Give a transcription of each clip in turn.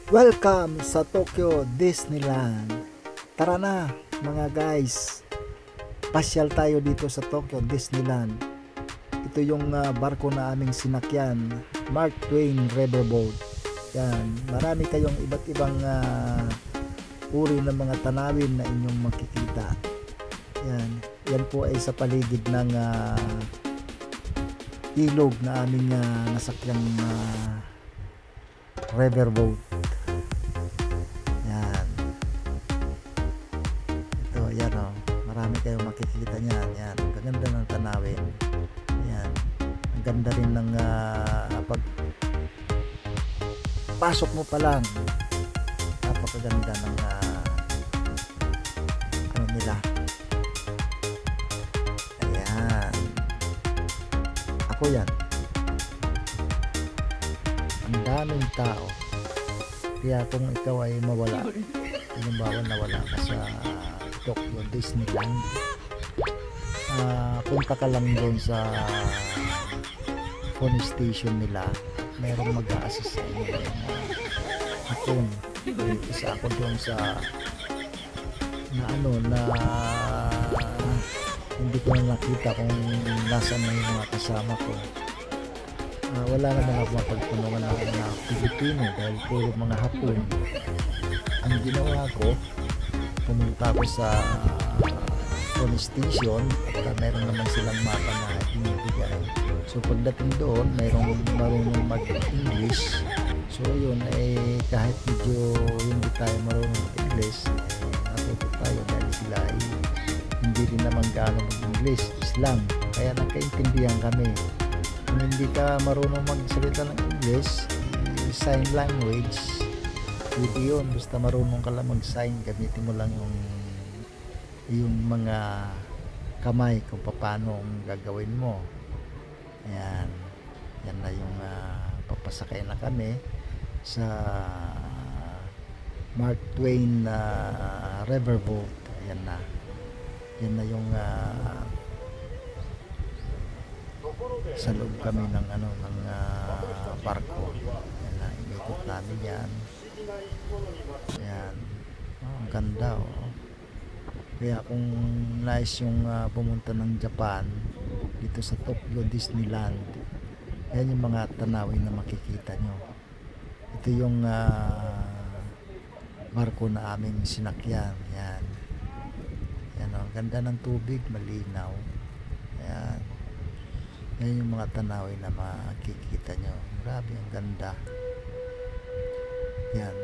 Welcome sa Tokyo Disneyland. Tara na mga guys, pasyal tayo dito sa Tokyo Disneyland. Ito yung barko na aming sinakyan, Mark Twain Riverboat. Yan, marami kayong iba't ibang uri ng mga tanawin na inyong makikita. Yan po ay sa paligid ng ilog na aming nasakyang riverboat. Yan o, marami kayong makikita niyan. Yan, ang ganda ng tanawin. Yan, ang ganda rin ng pag pasok mo pa lang, napakaganda ng ano nila. Ayan, ako yan. Ang daming tao, kaya kung ikaw ay mawala, halimbawa nawala ka sa Tokyo Disneyland, punta ka lang doon sa phone station nila, merong mag-a-assist sa inyo. Akon, isa ako doon sa na hindi ko na nakita kung nasaan na yung mga kasama ko. Wala naman ako mapagpunungan ng mga Pilipino dahil puro mga Hapon. Ang ginawa ko, pumunta ako sa phone station at meron naman silang mapa na inibigay. So pagdating doon, mayroong marunong mag-English. So yun, kahit medyo hindi tayo marunong mag-English, natuto tayo dahil sila ay hindi rin naman gaano mag-English, Islam. Kaya nagkaintindihan kami. Kung hindi ka marunong magsalita ng English, sign language, pwede yun. Basta marunong ka lang mag-sign, gamitin mo lang yung mga kamay kung paano gagawin mo. Ayan, yan na yung papasakay na kami sa Mark Twain Riverboat. Ayan na, yan na yung sa loob kami ng barko. Ayan na, inikot namin yan. Ayan, ang ganda oh. Kaya kung nice yung pumunta ng Japan dito sa Tokyo Disneyland, yan yung mga tanawin na makikita nyo. Ito yung barko na aming sinakyan. Yan, yan oh, ganda ng tubig, malinaw. Yan, yan yung mga tanawin na makikita nyo. Grabe, ang ganda. Yan,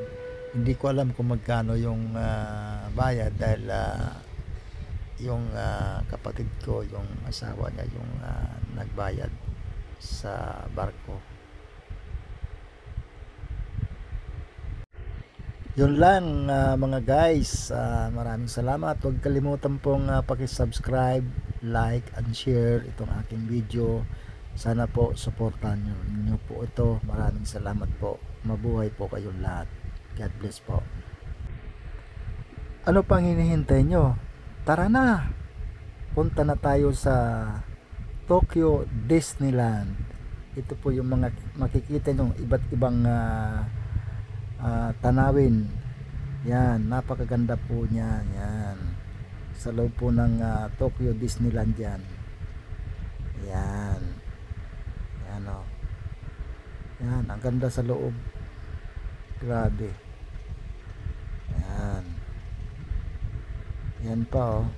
hindi ko alam kung magkano yung bayad dahil yung kapatid ko, yung asawa niya yung nagbayad sa barko. Yun lang mga guys, maraming salamat. Huwag kalimutan pong paki-subscribe, like and share itong aking video. Sana po supportan nyo po ito. Maraming salamat po. Mabuhay po kayong lahat. God bless po. Ano pang hinihintay nyo? Tara na! Punta na tayo sa Tokyo Disneyland. Ito po yung mga makikita nyo, iba't ibang tanawin. Yan, napakaganda po niyan. Yan, sa loob po ng Tokyo Disneyland yan. Yan, yan o. Yan, ang ganda sa loob. Grabe. Yan. Yan pa oh.